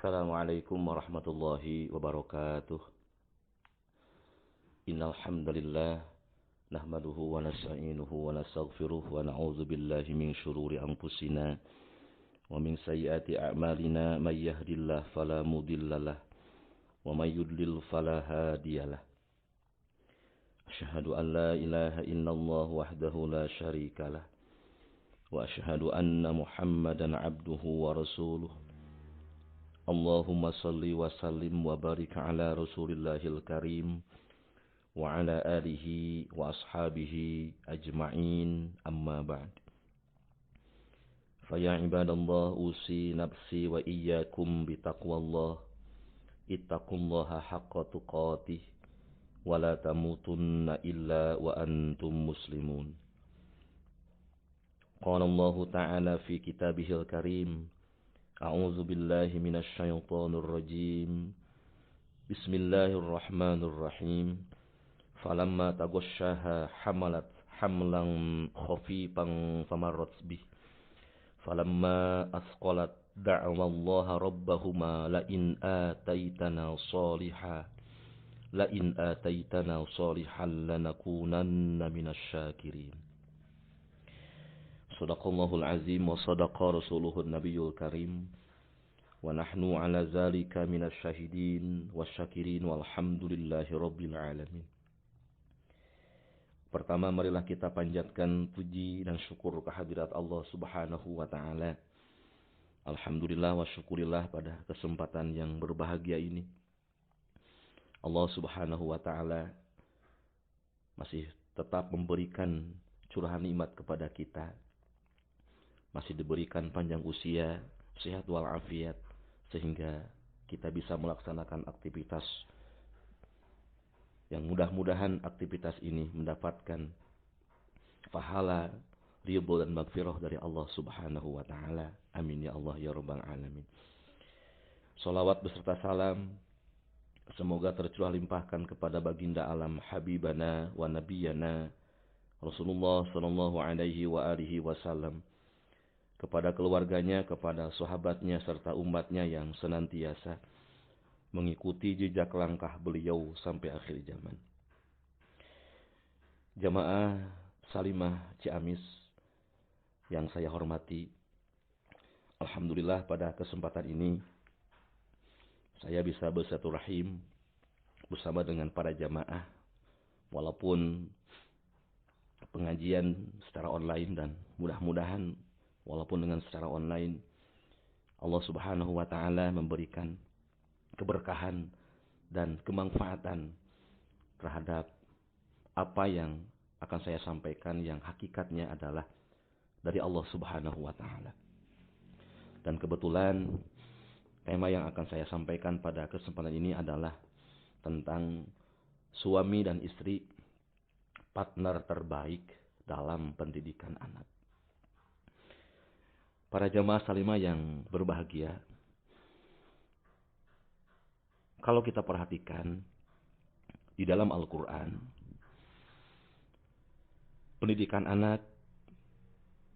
Assalamualaikum warahmatullahi wabarakatuh. Innal hamdalillah nahmaduhu wa nasta'inuhu wa nastaghfiruh wa na'udzu billahi min shururi anfusina wa min sayyiati a'malina may yahdihillahu fala mudhillalah wa may yudlil fala hadiyalah. Asyhadu an la ilaha illallah wahdahu la syarikalah wa asyhadu anna Muhammadan 'abduhu wa rasuluh. Allahumma salli wa sallim wa barik ala Rasulillahil Karim wa ala alihi wa ashabihi ajma'in, amma ba'd. Faya ibadallah, usi nafsi wa iyyakum bitaqwallah. Ittaqullaha haqqa tuqatih wa la tamutunna illa wa antum muslimun. Qala Allah ta'ala fi kitabihil karim, a'udzu billahi minasy syaithanir rajim. Bismillahirrahmanirrahim. Falamma taghasyaha hamalat hamlan khafifan famarrat bih. Falamma asqalat da'wa Allah rabbahuma la in ataitana salihan lanakunanna minasy syakirin. Shadaqallahul azim wa shadaqa rasuluhun nabiyul karim. Wa nahnu ala zalika minasy syahidin wasyakirin walhamdulillahi rabbil alamin. Pertama, marilah kita panjatkan puji dan syukur kehadirat Allah Subhanahu wa taala. Alhamdulillah wa syukurillah pada kesempatan yang berbahagia ini. Allah Subhanahu wa taala masih tetap memberikan curahan nikmat kepada kita. Masih diberikan panjang usia, sehat walafiat, sehingga kita bisa melaksanakan aktivitas yang mudah-mudahan aktivitas ini mendapatkan pahala, ridho dan maghfirah dari Allah Subhanahu wa taala. Amin ya Allah ya rabbal alamin. Shalawat beserta salam semoga tercurah limpahkan kepada baginda alam habibana wa nabiyana Rasulullah sallallahu alaihi wa alihi wasallam, kepada keluarganya, kepada sahabatnya, serta umatnya yang senantiasa mengikuti jejak langkah beliau sampai akhir zaman. Jamaah Salimah Ciamis yang saya hormati, alhamdulillah pada kesempatan ini saya bisa bersilaturahim bersama dengan para jamaah, walaupun pengajian secara online, dan mudah-mudahan walaupun dengan secara online, Allah Subhanahu wa taala memberikan keberkahan dan kemanfaatan terhadap apa yang akan saya sampaikan, yang hakikatnya adalah dari Allah Subhanahu wa taala. Dan kebetulan tema yang akan saya sampaikan pada kesempatan ini adalah tentang suami dan istri, partner terbaik dalam pendidikan anak. Para jamaah salimah yang berbahagia, kalau kita perhatikan di dalam Al-Quran, pendidikan anak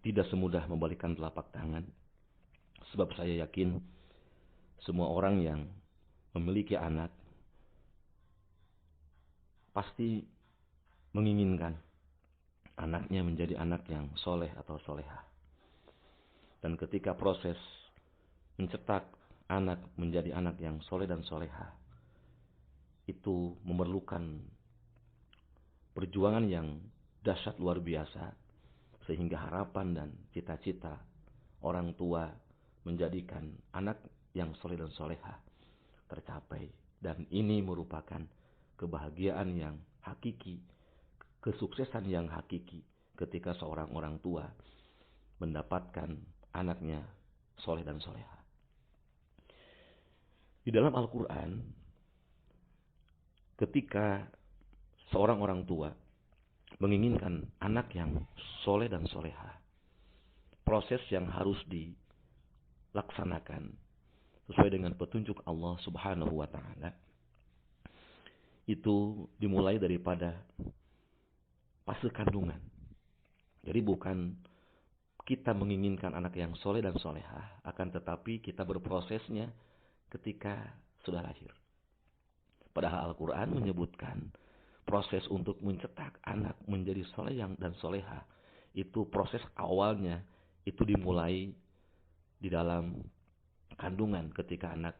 tidak semudah membalikan telapak tangan. Sebab saya yakin semua orang yang memiliki anak pasti menginginkan anaknya menjadi anak yang soleh atau solehah. Dan ketika proses mencetak anak menjadi anak yang soleh dan solehah, itu memerlukan perjuangan yang dahsyat luar biasa, sehingga harapan dan cita-cita orang tua menjadikan anak yang soleh dan solehah tercapai. Dan ini merupakan kebahagiaan yang hakiki, kesuksesan yang hakiki ketika seorang orang tua mendapatkan anaknya soleh dan soleha. Di dalam Al-Quran, ketika seorang orang tua menginginkan anak yang soleh dan soleha, proses yang harus dilaksanakan sesuai dengan petunjuk Allah Subhanahu wa taala itu dimulai daripada fase kandungan. Jadi bukan kita menginginkan anak yang soleh dan solehah, akan tetapi kita berprosesnya ketika sudah lahir. Padahal Al-Quran menyebutkan proses untuk mencetak anak menjadi soleh dan soleha. Itu proses awalnya itu dimulai di dalam kandungan ketika anak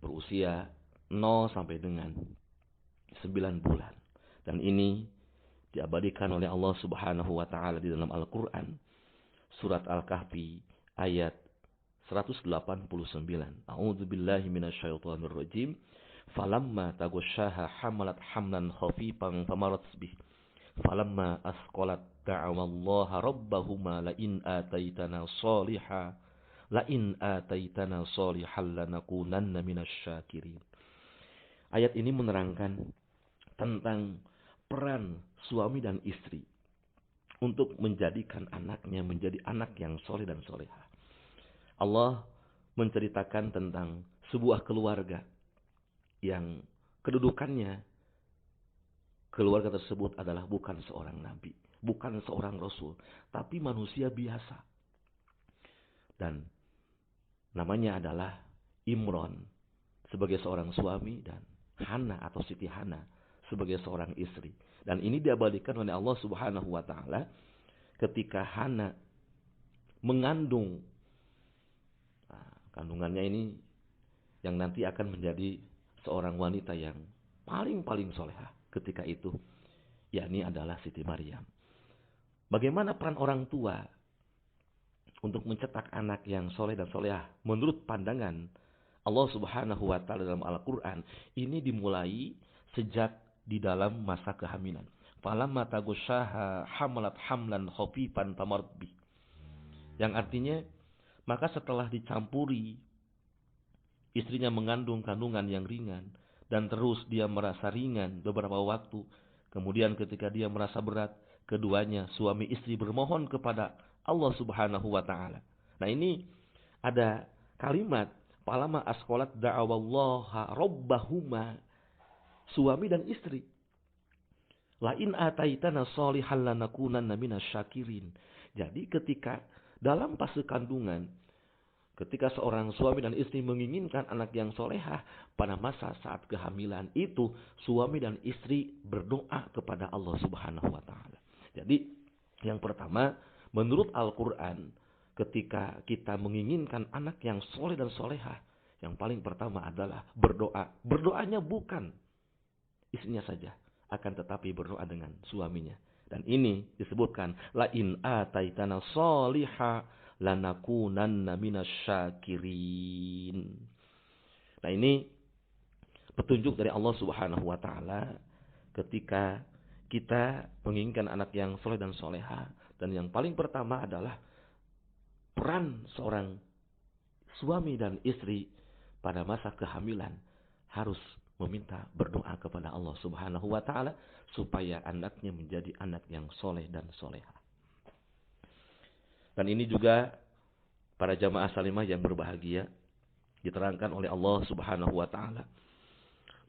berusia 0 sampai dengan 9 bulan. Dan ini diabadikan oleh Allah Subhanahu wa taala di dalam Al-Qur'an. Surat Al-Kahfi ayat 189. A'udzubillahi minasyaitonirrajim. Falamma taghasyaha hamalat hamlan khafifan famarat bih. Falamma asqalat da'awallaha rabbahuma la in ataitana sholihan lanakunanna minasyakirin. Ayat ini menerangkan tentang peran suami dan istri untuk menjadikan anaknya menjadi anak yang soleh dan soleha. Allah menceritakan tentang sebuah keluarga yang kedudukannya, keluarga tersebut adalah bukan seorang nabi, bukan seorang rasul, tapi manusia biasa. Dan namanya adalah Imron sebagai seorang suami dan Hana atau Siti Hana sebagai seorang istri. Dan ini diabadikan oleh Allah Subhanahu wa taala ketika Hana mengandung. Kandungannya ini yang nanti akan menjadi seorang wanita yang paling soleha ketika itu, yakni adalah Siti Maryam. Bagaimana peran orang tua untuk mencetak anak yang soleh dan solehah menurut pandangan Allah Subhanahu wa taala dalam Al-Qur'an? Ini dimulai sejak di dalam masa kehamilan. Falamma taghasyaha hamalat hamlan khafifan famarat bih. Yang artinya, maka setelah dicampuri, istrinya mengandung kandungan yang ringan dan terus dia merasa ringan beberapa waktu. Kemudian ketika dia merasa berat, keduanya suami istri bermohon kepada Allah Subhanahu wa taala. Nah, ini ada kalimat palama asqalat da'awallaha rabbahuma, suami dan istri. La in ataitana sholihan lanakunanna minasyakirin. Jadi ketika dalam fase kandungan, ketika seorang suami dan istri menginginkan anak yang solehah pada masa saat kehamilan itu, suami dan istri berdoa kepada Allah Subhanahu wa taala. Jadi yang pertama, menurut Al-Quran, ketika kita menginginkan anak yang soleh dan solehah, yang paling pertama adalah berdoa. Berdoanya bukan istrinya saja, akan tetapi berdoa dengan suaminya. Dan ini disebutkan, la in ataitana sholiha lanakunanna minasyakirin. Nah, ini petunjuk dari Allah Subhanahu wa taala ketika kita menginginkan anak yang soleh dan soleha. Dan yang paling pertama adalah peran seorang suami dan istri pada masa kehamilan harus meminta berdoa kepada Allah Subhanahu wa taala supaya anaknya menjadi anak yang soleh dan soleha. Dan ini juga para jamaah salimah yang berbahagia diterangkan oleh Allah Subhanahu wa taala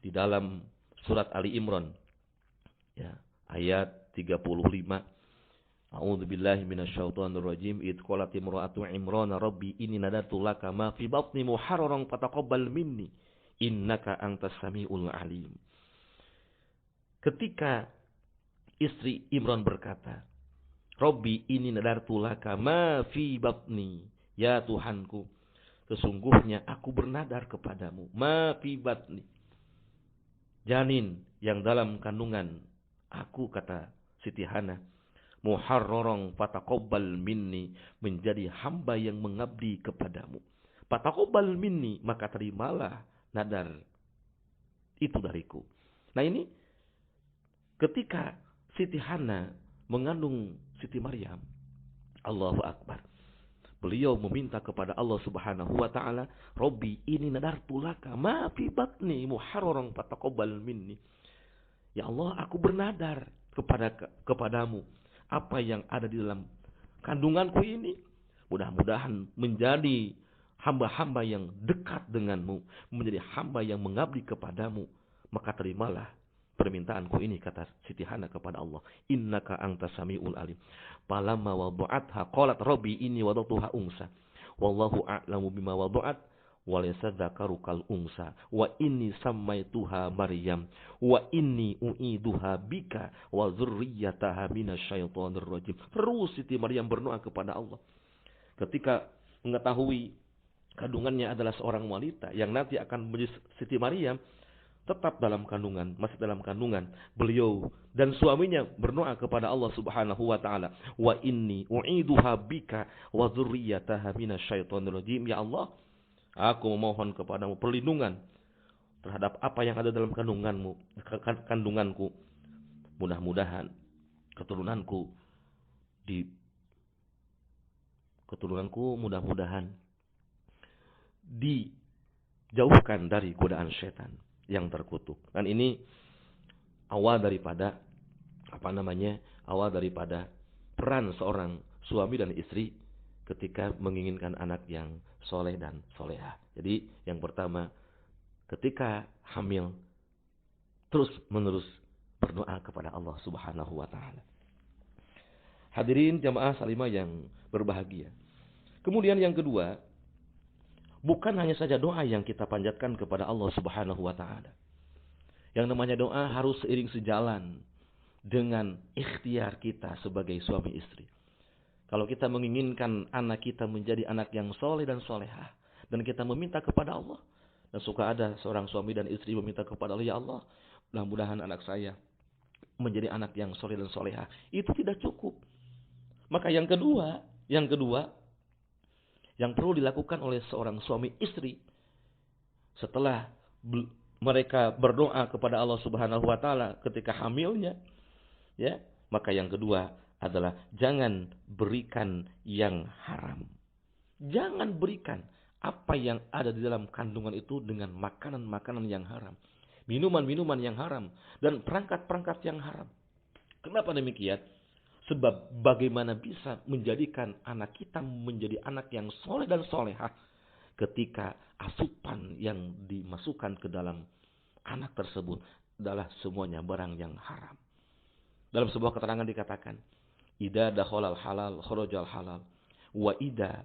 di dalam surat Ali Imran, ya, ayat 35. A'udzubillahi minasyaitonirrajim. Id qalat imra'atu Imran rabbi inni nadartu laka ma fi batni muharraran fataqabbal minni innaka antas samiul alim. Ketika istri Imran berkata, Rabbi inni nadartu laka ma fi batni, ya Tuhanku, sesungguhnya aku bernadar kepadamu, ma fi batni, janin yang dalam kandungan aku, kata Siti Hana, muharrarang fataqabbal minni, menjadi hamba yang mengabdi kepadamu. Fataqabbal minni, maka terimalah nadar itu dariku. Nah, ini ketika Siti Hana mengandung Siti Maryam, Allahu Akbar, beliau meminta kepada Allah Subhanahu wa taala, Rabbi ini nadartu laka ma fi batni muharrarang fataqabbal minni. Ya Allah, aku bernadar kepadamu, apa yang ada di dalam kandunganku ini mudah-mudahan menjadi hamba-hamba yang dekat denganmu, menjadi hamba yang mengabdi kepadamu, maka terimalah permintaanku ini, kata Siti Hana kepada Allah. Innaka antas samiul alim. Falamma wada'atha qalat rabbi inni wada'tuha unsa wallahu a'lamu bima wada'at walaysa dzakaru kal unsa wa inni sammaituha Maryam wa inni u'iduha bika wa dzurriyyataha minasyaitonir rajim. Terus Siti Maryam berdoa kepada Allah ketika mengetahui kandungannya adalah seorang wanita yang nanti akan menjadi Siti Maryam, tetap dalam kandungan, masih dalam kandungan, beliau dan suaminya berdoa kepada Allah Subhanahu wa taala, wa inni u'iduha bika wa dzurriyyataha minasyaitonir rajim. Ya Allah, aku memohon kepadamu perlindungan terhadap apa yang ada dalam kandunganku. Mudah-mudahan keturunanku mudah-mudahan dijauhkan dari godaan setan yang terkutuk. Dan ini awal daripada peran seorang suami dan istri ketika menginginkan anak yang soleh dan solehah. Jadi yang pertama, ketika hamil terus menerus berdoa kepada Allah Subhanahu wa taala. Hadirin jamaah salimah yang berbahagia. Kemudian yang kedua, bukan hanya saja doa yang kita panjatkan kepada Allah Subhanahu wa taala. Yang namanya doa harus seiring sejalan dengan ikhtiar kita sebagai suami istri. Kalau kita menginginkan anak kita menjadi anak yang soleh dan solehah, dan kita meminta kepada Allah, dan suka ada seorang suami dan istri meminta kepada Allah, ya Allah, mudah-mudahan anak saya menjadi anak yang soleh dan solehah, itu tidak cukup. Maka yang kedua yang perlu dilakukan oleh seorang suami istri setelah mereka berdoa kepada Allah Subhanahu wa taala ketika hamilnya, ya, maka yang kedua adalah jangan berikan yang haram. Jangan berikan apa yang ada di dalam kandungan itu dengan makanan-makanan yang haram, minuman-minuman yang haram, dan perangkat-perangkat yang haram. Kenapa demikian? Sebab bagaimana bisa menjadikan anak kita menjadi anak yang soleh dan solehah ketika asupan yang dimasukkan ke dalam anak tersebut adalah semuanya barang yang haram. Dalam sebuah keterangan dikatakan, Ida dakhalal halal kharajal halal wa ida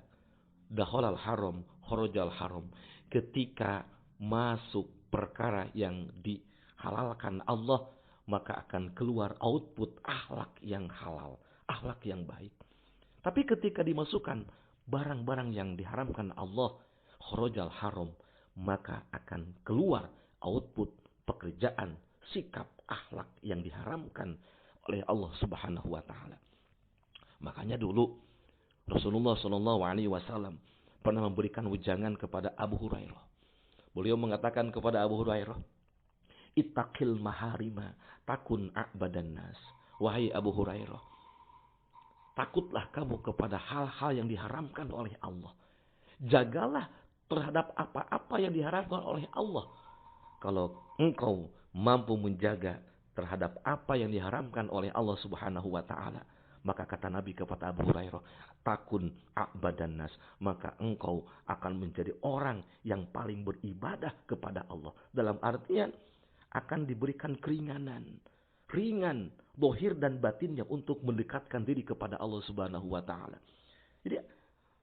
dakhalal haram kharajal haram. Ketika masuk perkara yang dihalalkan Allah, maka akan keluar output akhlak yang halal, akhlak yang baik. Tapi ketika dimasukkan barang-barang yang diharamkan Allah, kharajal haram, maka akan keluar output pekerjaan, sikap, akhlak yang diharamkan oleh Allah Subhanahu wa taala. Makanya dulu Rasulullah SAW pernah memberikan wejangan kepada Abu Hurairah. Beliau mengatakan kepada Abu Hurairah, Ittaqil maharima takun a'badan nas. Wahai Abu Hurairah, takutlah kamu kepada hal-hal yang diharamkan oleh Allah. Jagalah terhadap apa-apa yang diharamkan oleh Allah. Kalau engkau mampu menjaga terhadap apa yang diharamkan oleh Allah Subhanahu wa taala, maka kata Nabi kepada Abu Hurairah, takun a'badan nas, maka engkau akan menjadi orang yang paling beribadah kepada Allah. Dalam artian akan diberikan keringanan, ringan, dohir dan batinnya untuk mendekatkan diri kepada Allah Subhanahu wa taala. Jadi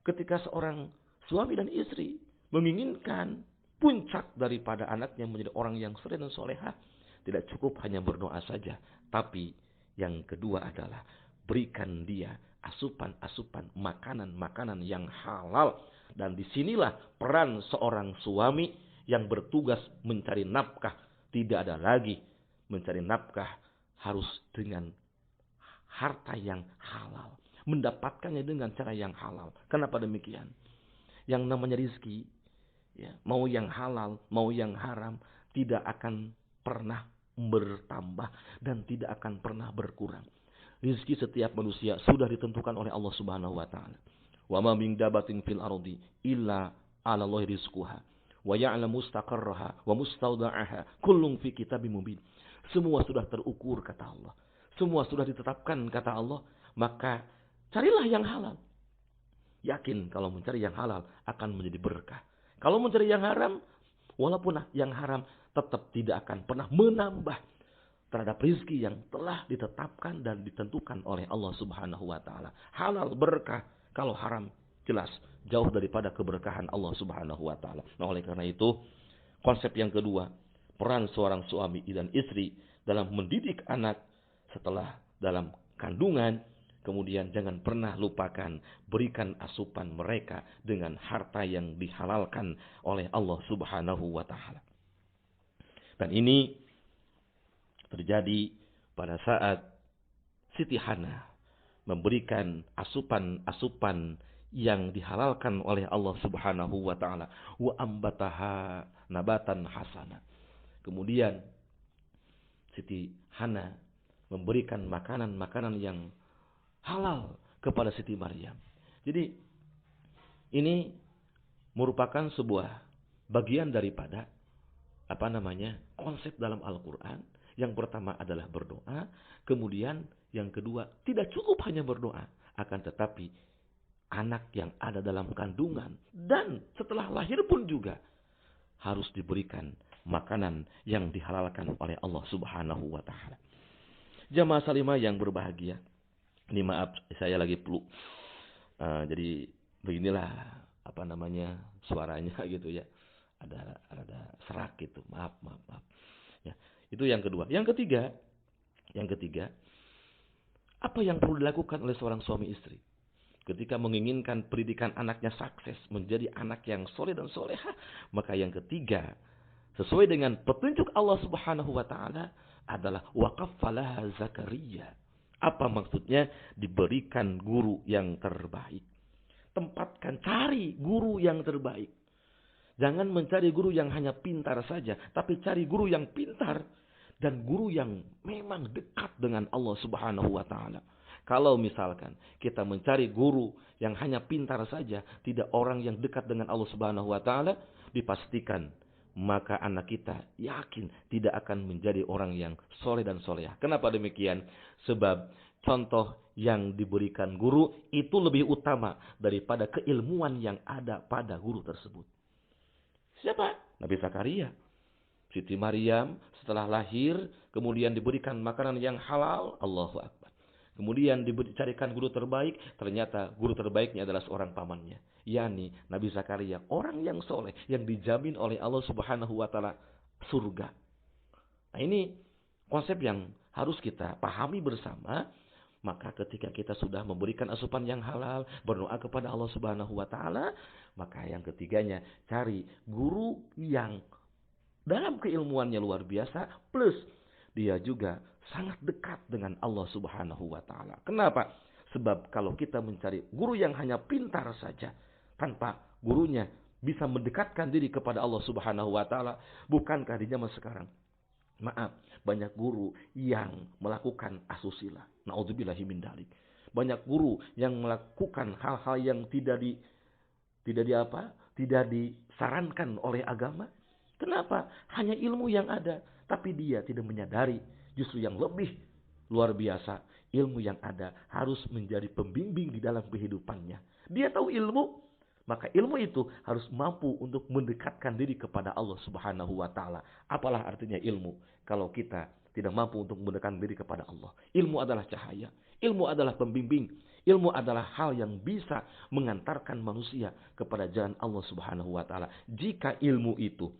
ketika seorang suami dan istri menginginkan puncak daripada anaknya menjadi orang yang soleh dan solehah, tidak cukup hanya berdoa saja, tapi yang kedua adalah berikan dia asupan-asupan makanan-makanan yang halal. Dan disinilah peran seorang suami yang bertugas mencari nafkah. Tidak ada lagi mencari nafkah harus dengan harta yang halal, mendapatkannya dengan cara yang halal. Kenapa demikian? Yang namanya rizki, ya, mau yang halal, mau yang haram, tidak akan pernah bertambah dan tidak akan pernah berkurang. Rizki setiap manusia sudah ditentukan oleh Allah Subhanahu wa taala. Wa ma min dabatin fil ardi illa 'ala Allahi rizquha wa ya'lamu mustaqarraha wa mustawda'aha kullun fi kitabim mubin. Semua sudah terukur kata Allah. Semua sudah ditetapkan kata Allah, maka carilah yang halal. Yakin kalau mencari yang halal akan menjadi berkah. Kalau mencari yang haram, walaupun yang haram tetap tidak akan pernah menambah terhadap rizki yang telah ditetapkan dan ditentukan oleh Allah Subhanahu wa taala. Halal berkah, kalau haram jelas jauh daripada keberkahan Allah Subhanahu wa taala. Nah, oleh karena itu, konsep yang kedua, peran seorang suami dan istri dalam mendidik anak setelah dalam kandungan, kemudian jangan pernah lupakan berikan asupan mereka dengan harta yang dihalalkan oleh Allah Subhanahu wa taala. Dan ini terjadi pada saat Siti Hana memberikan asupan-asupan yang dihalalkan oleh Allah Subhanahu wa taala, wa ambataha nabatan hasana. Kemudian Siti Hana memberikan makanan-makanan yang halal kepada Siti Maryam. Jadi ini merupakan sebuah bagian daripada konsep dalam Al-Quran. Yang pertama adalah berdoa, kemudian yang kedua tidak cukup hanya berdoa, akan tetapi anak yang ada dalam kandungan dan setelah lahir pun juga harus diberikan makanan yang dihalalkan oleh Allah Subhanahu wa taala. Jamaah salimah yang berbahagia, ini maaf saya lagi flu. Jadi beginilah suaranya gitu ya. Ada serak gitu. Maaf. Ya, itu yang kedua. Yang ketiga, apa yang perlu dilakukan oleh seorang suami istri ketika menginginkan pendidikan anaknya sukses menjadi anak yang soleh dan soleha? Maka yang ketiga, sesuai dengan petunjuk Allah Subhanahu wa taala, adalah waqaffalaha Zakaria. Apa maksudnya? Diberikan guru yang terbaik. Tempatkan, cari guru yang terbaik. Jangan mencari guru yang hanya pintar saja, tapi cari guru yang pintar dan guru yang memang dekat dengan Allah Subhanahu wa taala. Kalau misalkan kita mencari guru yang hanya pintar saja, tidak orang yang dekat dengan Allah Subhanahu wa taala, dipastikan maka anak kita yakin tidak akan menjadi orang yang soleh dan solehah. Kenapa demikian? Sebab contoh yang diberikan guru itu lebih utama daripada keilmuan yang ada pada guru tersebut. Siapa? Nabi Zakaria. Siti Maryam setelah lahir kemudian diberikan makanan yang halal. Allahu Akbar. Kemudian dicarikan guru terbaik. Ternyata guru terbaiknya adalah seorang pamannya, yakni Nabi Zakaria, orang yang soleh yang dijamin oleh Allah Subhanahu wa taala surga. Nah, ini konsep yang harus kita pahami bersama. Maka ketika kita sudah memberikan asupan yang halal, berdoa kepada Allah Subhanahu wa taala, maka yang ketiganya cari guru yang dalam keilmuannya luar biasa, plus dia juga sangat dekat dengan Allah Subhanahu wa taala. Kenapa? Sebab kalau kita mencari guru yang hanya pintar saja, tanpa gurunya bisa mendekatkan diri kepada Allah Subhanahu wa taala, bukankah di zaman sekarang banyak guru yang melakukan asusila. Na'udzubillahi min dzalik. Banyak guru yang melakukan hal-hal yang tidak disarankan oleh agama. Kenapa? Hanya ilmu yang ada, tapi dia tidak menyadari justru yang lebih luar biasa, ilmu yang ada harus menjadi pembimbing di dalam kehidupannya. Dia tahu ilmu, maka ilmu itu harus mampu untuk mendekatkan diri kepada Allah Subhanahu wa taala. Apalah artinya ilmu kalau kita tidak mampu untuk mendekatkan diri kepada Allah? Ilmu adalah cahaya, ilmu adalah pembimbing, ilmu adalah hal yang bisa mengantarkan manusia kepada jalan Allah Subhanahu wa taala. Jika ilmu itu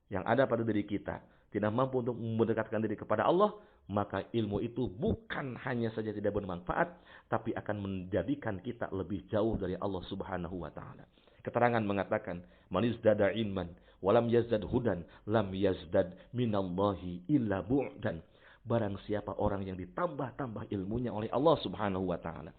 yang ada pada diri kita tidak mampu untuk mendekatkan diri kepada Allah, maka ilmu itu bukan hanya saja tidak bermanfaat, tapi akan menjadikan kita lebih jauh dari Allah Subhanahu wa taala. Keterangan mengatakan, "Man izdada ilman wa lam yazdad hudan, lam yazdad minallahi illa bu'dan." Barang siapa orang yang ditambah-tambah ilmunya oleh Allah Subhanahu wa taala,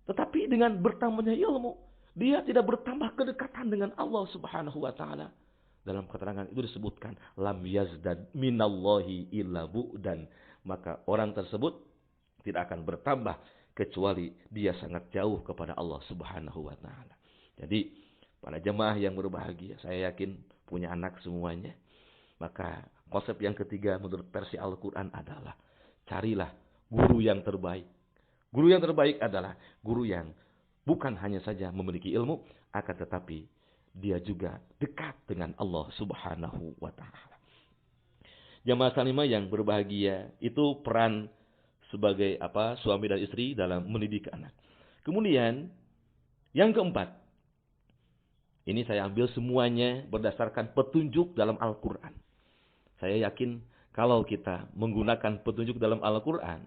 tetapi dengan bertambahnya ilmu, dia tidak bertambah kedekatan dengan Allah Subhanahu wa taala. Dalam keterangan itu disebutkan lam yazdad minallahi illa bu'dan, maka orang tersebut tidak akan bertambah kecuali dia sangat jauh kepada Allah Subhanahu wa taala. Jadi para jemaah yang berbahagia, saya yakin punya anak semuanya. Maka konsep yang ketiga menurut versi Al-Qur'an adalah carilah guru yang terbaik. Guru yang terbaik adalah guru yang bukan hanya saja memiliki ilmu, akan tetapi dia juga dekat dengan Allah Subhanahu wa taala. Jamaah salimah yang berbahagia, itu peran sebagai suami dan istri dalam mendidik anak. Kemudian Yang keempat, ini saya ambil semuanya berdasarkan petunjuk dalam Al-Quran. Saya yakin kalau kita menggunakan petunjuk dalam Al-Quran,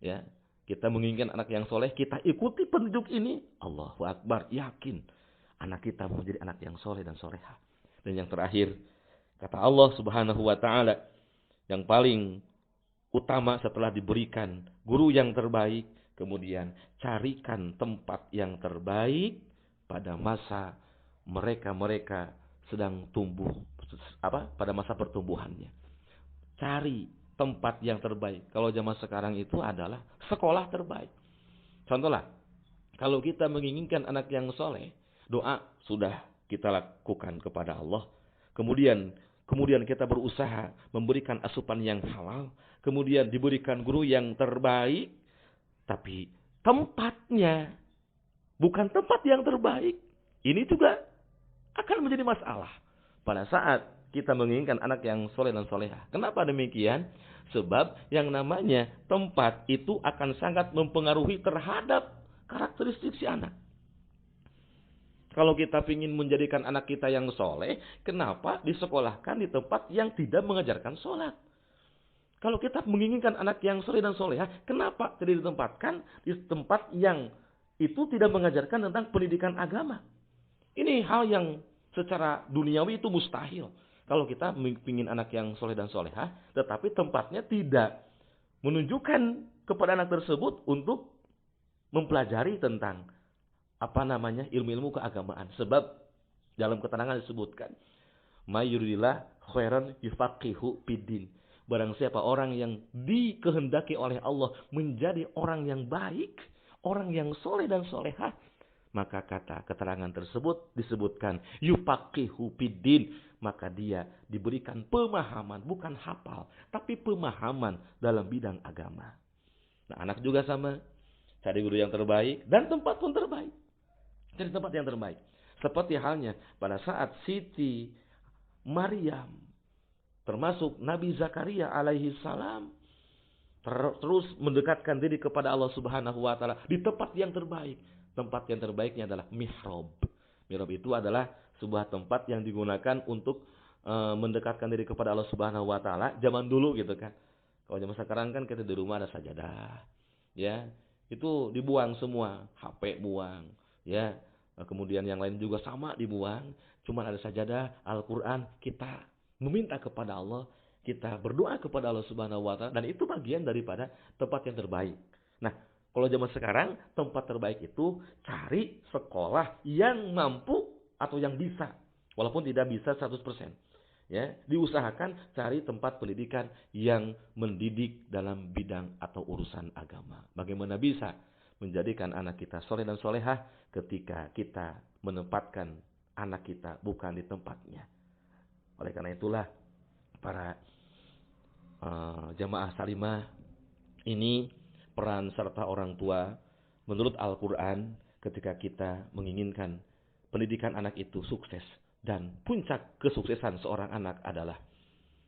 ya, kita menginginkan anak yang soleh, kita ikuti petunjuk ini, Allahu Akbar, yakin anak kita menjadi anak yang soleh dan soleha. Dan yang terakhir, kata Allah Subhanahu wa Ta'ala, yang paling utama setelah diberikan guru yang terbaik, kemudian carikan tempat yang terbaik pada masa mereka sedang tumbuh, pada masa pertumbuhannya. Cari tempat yang terbaik. Kalau zaman sekarang itu adalah sekolah terbaik. Contohlah, kalau kita menginginkan anak yang soleh, doa sudah kita lakukan kepada Allah. Kemudian kita berusaha memberikan asupan yang halal. Kemudian diberikan guru yang terbaik. Tapi tempatnya bukan tempat yang terbaik. Ini juga akan menjadi masalah pada saat kita menginginkan anak yang soleh dan soleha. Kenapa demikian? Sebab yang namanya tempat itu akan sangat mempengaruhi terhadap karakteristik si anak. Kalau kita ingin menjadikan anak kita yang soleh, kenapa disekolahkan di tempat yang tidak mengajarkan sholat? Kalau kita menginginkan anak yang soleh dan soleha, kenapa tidak ditempatkan di tempat yang itu tidak mengajarkan tentang pendidikan agama? Ini hal yang secara duniawi itu mustahil. Kalau kita ingin anak yang soleh dan soleha, tetapi tempatnya tidak menunjukkan kepada anak tersebut untuk mempelajari tentang ilmu-ilmu keagamaan. Sebab dalam keterangan disebutkan, mayuridillah khairan yufaqihu fiddin. Barang siapa orang yang dikehendaki oleh Allah menjadi orang yang baik, orang yang soleh dan solehah, maka kata keterangan tersebut disebutkan yufaqihu fiddin, maka dia diberikan pemahaman, bukan hafal, tapi pemahaman dalam bidang agama. Nah, anak juga sama, cari guru yang terbaik dan tempat pun terbaik. Cari tempat yang terbaik. Seperti halnya pada saat Siti Maryam, termasuk Nabi Zakaria alaihi salam, terus mendekatkan diri kepada Allah Subhanahu wa Ta'ala di tempat yang terbaik. Tempat yang terbaiknya adalah mihrab. Mihrab itu adalah sebuah tempat yang digunakan untuk mendekatkan diri kepada Allah Subhanahu wa Ta'ala zaman dulu gitu kan. Kalau zaman sekarang kan kita di rumah ada sajadah. Ya, itu dibuang semua, HP buang, ya. Kemudian yang lain juga sama dibuang, cuma ada sajadah, Al-Qur'an, kita meminta kepada Allah, kita berdoa kepada Allah Subhanahu wa Ta'ala, dan itu bagian daripada tempat yang terbaik. Nah, kalau zaman sekarang, tempat terbaik itu cari sekolah yang mampu atau yang bisa. Walaupun tidak bisa 100%. Ya, diusahakan cari tempat pendidikan yang mendidik dalam bidang atau urusan agama. Bagaimana bisa menjadikan anak kita soleh dan solehah ketika kita menempatkan anak kita bukan di tempatnya. Oleh karena itulah, para jamaah salimah, ini peran serta orang tua menurut Al-Quran ketika kita menginginkan pendidikan anak itu sukses. Dan puncak kesuksesan seorang anak adalah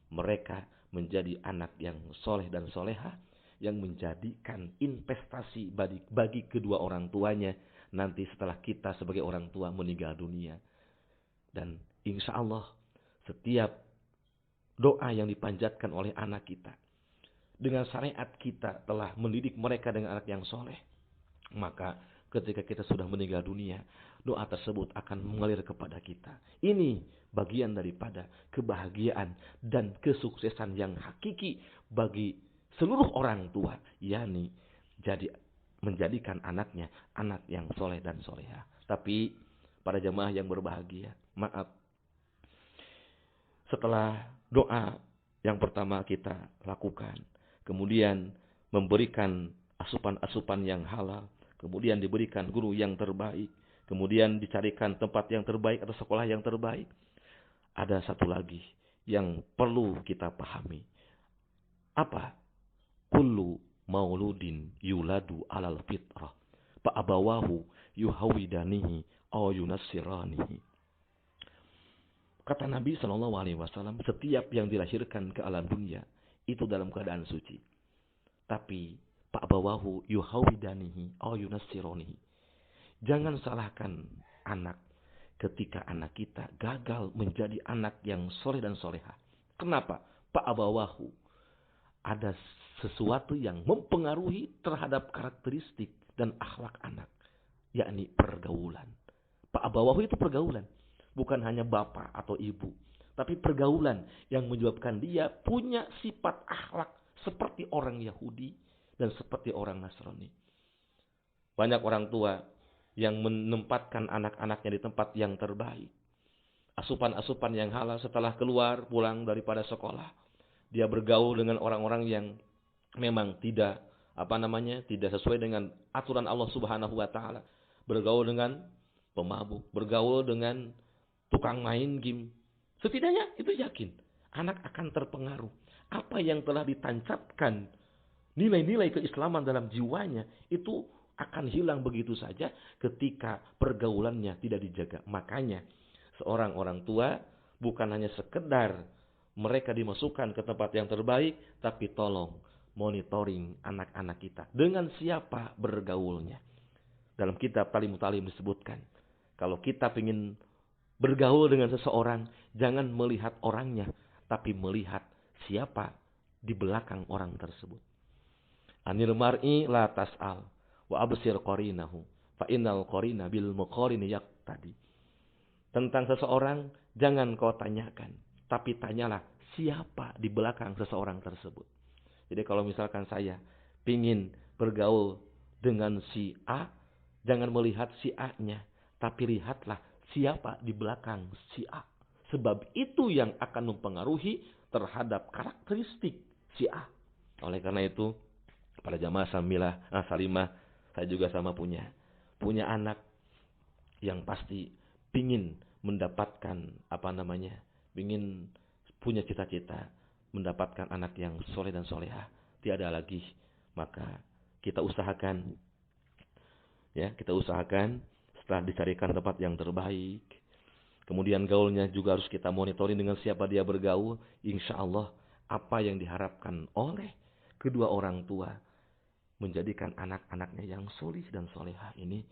mereka menjadi anak yang soleh dan soleha, yang menjadikan investasi bagi kedua orang tuanya nanti setelah kita sebagai orang tua meninggal dunia. Dan insya Allah setiap doa yang dipanjatkan oleh anak kita, dengan syariat kita telah mendidik mereka dengan anak yang soleh, maka ketika kita sudah meninggal dunia, doa tersebut akan mengalir kepada kita. Ini bagian daripada kebahagiaan dan kesuksesan yang hakiki bagi seluruh orang tua, yakni menjadikan anaknya anak yang soleh dan soleha. Tapi para jemaah yang berbahagia, maaf, setelah doa yang pertama kita lakukan, kemudian memberikan asupan-asupan yang halal, kemudian diberikan guru yang terbaik, kemudian dicarikan tempat yang terbaik atau sekolah yang terbaik. Ada satu lagi yang perlu kita pahami. Apa? Kullu mauludin yuladu alal fitrah, fa'abawahu yuhawidanihi aw yunassiranihi. Kata Nabi SAW, setiap yang dilahirkan ke alam dunia itu dalam keadaan suci. Tapi fa'abawahu yuhawidanihi aw yunassiranihi, Jangan salahkan anak ketika anak kita gagal menjadi anak yang soleh dan soleha. Kenapa? Pak abawahu. Ada sesuatu yang mempengaruhi terhadap karakteristik dan akhlak anak. Yakni pergaulan. Pak abawahu itu pergaulan. Bukan hanya bapak atau ibu. Tapi pergaulan yang menyebabkan dia punya sifat akhlak seperti orang Yahudi dan seperti orang Nasrani. Banyak orang tua yang menempatkan anak-anaknya di tempat yang terbaik. Asupan-asupan yang halal setelah keluar pulang daripada sekolah. Dia bergaul dengan orang-orang yang memang tidak tidak sesuai dengan aturan Allah Subhanahu wa taala. Bergaul dengan pemabuk, bergaul dengan tukang main game. Setidaknya itu yakin anak akan terpengaruh. Apa yang telah ditancapkan nilai-nilai keislaman dalam jiwanya itu akan hilang begitu saja ketika pergaulannya tidak dijaga. Makanya seorang orang tua bukan hanya sekedar mereka dimasukkan ke tempat yang terbaik, tapi tolong monitoring anak-anak kita. Dengan siapa bergaulnya. Dalam kitab Talim Talim disebutkan, kalau kita ingin bergaul dengan seseorang, jangan melihat orangnya, tapi melihat siapa di belakang orang tersebut. Anil mar'i la tas'al wa absir qarinahu fa innal qarina bil muqarini yaqtadi. Tentang seseorang jangan kau tanyakan, tapi tanyalah siapa di belakang seseorang tersebut. Jadi kalau misalkan saya ingin bergaul dengan si A, jangan melihat si A-nya, tapi lihatlah siapa di belakang si A. Sebab itu yang akan mempengaruhi terhadap karakteristik si A. Oleh karena itu, pada jamaah salimah, saya juga sama punya anak yang pasti pingin mendapatkan pingin punya cita-cita mendapatkan anak yang soleh dan soleha. Tiada lagi, maka kita usahakan setelah dicarikan tempat yang terbaik. Kemudian gaulnya juga harus kita monitoring dengan siapa dia bergaul. Insya Allah apa yang diharapkan oleh kedua orang tua menjadikan anak-anaknya yang solih dan soleha ini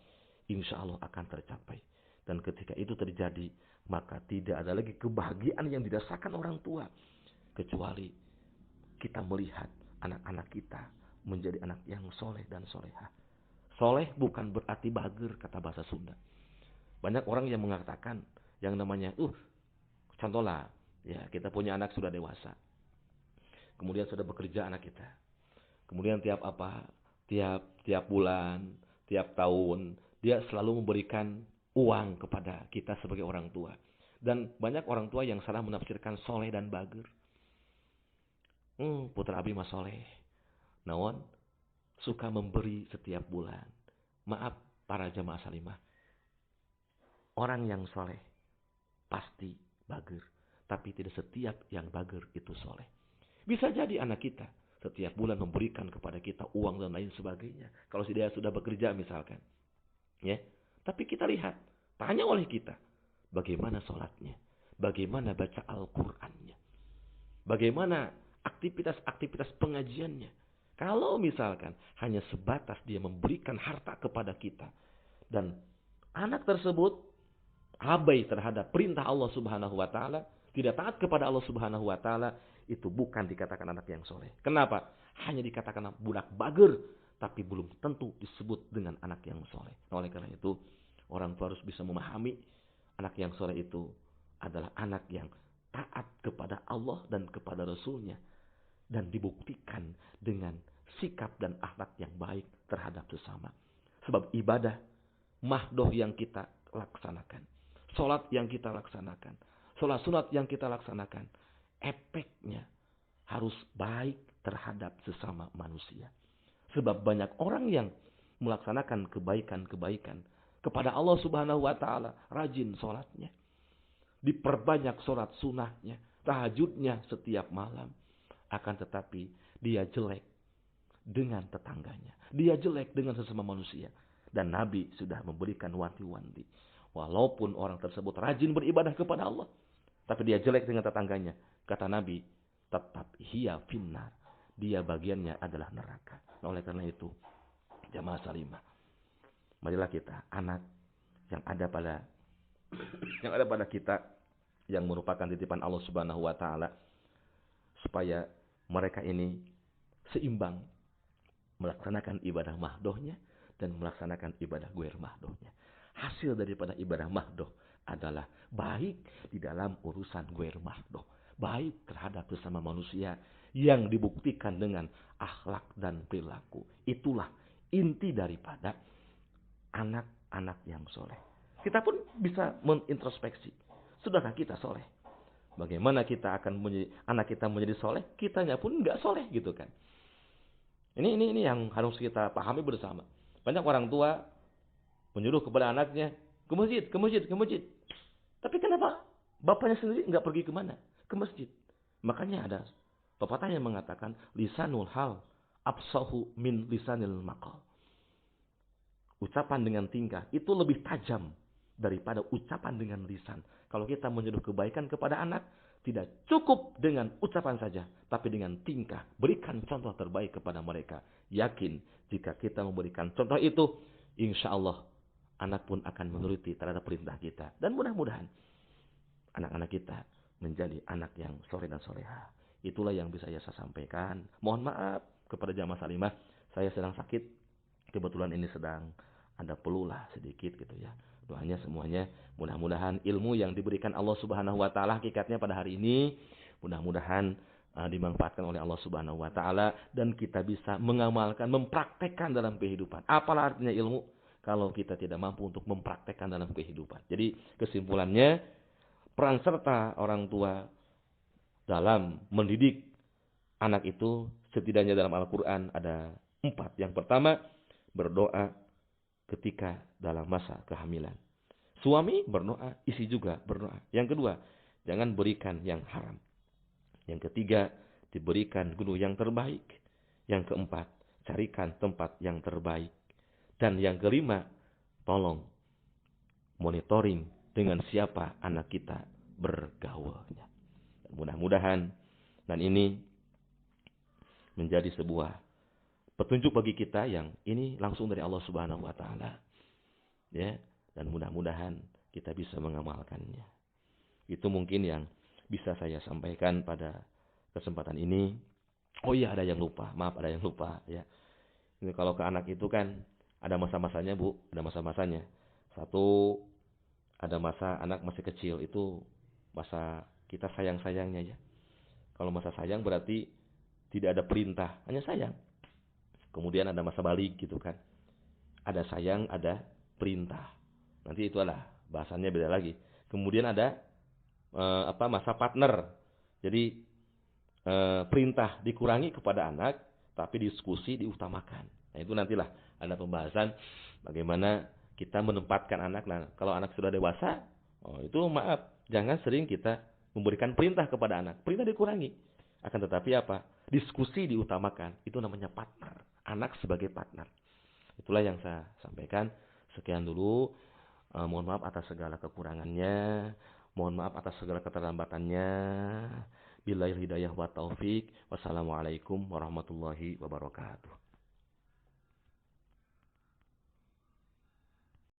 insya Allah akan tercapai. Dan ketika itu terjadi, maka tidak ada lagi kebahagiaan yang dirasakan orang tua. Kecuali kita melihat anak-anak kita menjadi anak yang soleh dan soleha. Soleh bukan berarti bager, kata bahasa Sunda. Banyak orang yang mengatakan yang namanya, contohlah, ya kita punya anak sudah dewasa. Kemudian sudah bekerja anak kita. Kemudian tiap bulan, tiap tahun, dia selalu memberikan uang kepada kita sebagai orang tua. Dan banyak orang tua yang salah menafsirkan soleh dan bager. Putra Abi mah soleh. Naon? Suka memberi setiap bulan. Maaf para jamaah salimah. Orang yang soleh pasti bager. Tapi tidak setiap yang bager itu soleh. Bisa jadi anak kita setiap bulan memberikan kepada kita uang dan lain sebagainya. Kalau dia sudah bekerja misalkan. Ya. Tapi kita lihat. Tanya oleh kita. Bagaimana sholatnya. Bagaimana baca Al-Qurannya. Bagaimana aktivitas-aktivitas pengajiannya. Kalau misalkan hanya sebatas dia memberikan harta kepada kita. Dan anak tersebut abai terhadap perintah Allah Subhanahu wa taala, tidak taat kepada Allah Subhanahu wa taala, itu bukan dikatakan anak yang soleh. Kenapa? Hanya dikatakan budak bager, tapi belum tentu disebut dengan anak yang soleh. Oleh karena itu, orang tua harus bisa memahami anak yang soleh itu adalah anak yang taat kepada Allah dan kepada Rasulnya. Dan dibuktikan dengan sikap dan akhlak yang baik terhadap sesama. Sebab ibadah, mahdoh yang kita laksanakan, sholat yang kita laksanakan, sholat sunat yang kita laksanakan, efeknya harus baik terhadap sesama manusia. Sebab banyak orang yang melaksanakan kebaikan-kebaikan kepada Allah Subhanahu wa taala, rajin sholatnya, diperbanyak sholat sunahnya, tahajudnya setiap malam. Akan tetapi dia jelek dengan tetangganya, dia jelek dengan sesama manusia. Dan Nabi sudah memberikan wanti-wanti. Walaupun orang tersebut rajin beribadah kepada Allah, tapi dia jelek dengan tetangganya. Kata Nabi, tetap hiya finnar. Dia bagiannya adalah neraka. Oleh karena itu, jamaah salimah, Marilah kita, anak yang ada pada kita, yang merupakan titipan Allah Subhanahu wa taala, supaya mereka ini seimbang melaksanakan ibadah mahdohnya dan melaksanakan ibadah guer mahdohnya. Hasil daripada ibadah mahdoh adalah baik di dalam urusan guer mahdoh, baik terhadap sesama manusia yang dibuktikan dengan akhlak dan perilaku. Itulah inti daripada anak-anak yang soleh. Kita pun bisa mengintrospeksi. Sudahkah kita soleh? Bagaimana kita akan anak kita menjadi soleh? Kitanya pun nggak soleh gitu kan. Ini yang harus kita pahami bersama. Banyak orang tua menyuruh kepada anaknya ke masjid, ke masjid, ke masjid. Tapi kenapa bapaknya sendiri nggak pergi kemana? Ke masjid. Makanya ada pepatah yang mengatakan lisanul hal absahu min lisanil maqal. Ucapan dengan tingkah itu lebih tajam daripada ucapan dengan lisan. Kalau kita menyuruh kebaikan kepada anak, tidak cukup dengan ucapan saja, tapi dengan tingkah. Berikan contoh terbaik kepada mereka. Yakin jika kita memberikan contoh itu, insya Allah anak pun akan menuruti terhadap perintah kita. Dan mudah-mudahan anak-anak kita menjadi anak yang soleh dan soleha. Itulah yang bisa saya sampaikan. Mohon maaf kepada jamaah salimah, saya sedang sakit. Kebetulan ini sedang ada pelulah sedikit gitu ya. Doanya semuanya mudah-mudahan ilmu yang diberikan Allah Subhanahu wa taala hakikatnya pada hari ini mudah-mudahan dimanfaatkan oleh Allah Subhanahu wa taala dan kita bisa mengamalkan, mempraktekkan dalam kehidupan. Apalah artinya ilmu kalau kita tidak mampu untuk mempraktekkan dalam kehidupan. Jadi kesimpulannya, peran serta orang tua dalam mendidik anak itu setidaknya dalam Al-Quran ada 4. Yang pertama, berdoa ketika dalam masa kehamilan. Suami berdoa, istri juga berdoa. Yang kedua, jangan berikan yang haram. Yang ketiga, diberikan guru yang terbaik. Yang keempat, carikan tempat yang terbaik. Dan yang kelima, tolong monitoring dengan siapa anak kita bergaulnya. Mudah-mudahan dan ini menjadi sebuah petunjuk bagi kita yang ini langsung dari Allah Subhanahu wa taala. Ya, dan mudah-mudahan kita bisa mengamalkannya. Itu mungkin yang bisa saya sampaikan pada kesempatan ini. Oh iya, ada yang lupa. Maaf, ada yang lupa ya. Ini kalau ke anak itu kan ada masa-masanya, Bu, ada masa-masanya. Satu, ada masa anak masih kecil, itu masa kita sayang-sayangnya ya. Kalau masa sayang berarti tidak ada perintah, hanya sayang. Kemudian ada masa balik gitu kan. Ada sayang, ada perintah. Nanti itu adalah bahasannya beda lagi. Kemudian ada masa partner. Jadi perintah dikurangi kepada anak, tapi diskusi diutamakan. Nah, itu nantilah ada pembahasan bagaimana kita menempatkan anak. Nah, kalau anak sudah dewasa, itu maaf, jangan sering kita memberikan perintah kepada anak. Perintah dikurangi. Akan tetapi apa? Diskusi diutamakan. Itu namanya partner. Anak sebagai partner. Itulah yang saya sampaikan. Sekian dulu. Mohon maaf atas segala kekurangannya. Mohon maaf atas segala keterlambatannya. Billahi hidayah wa taufik. Wassalamualaikum warahmatullahi wabarakatuh.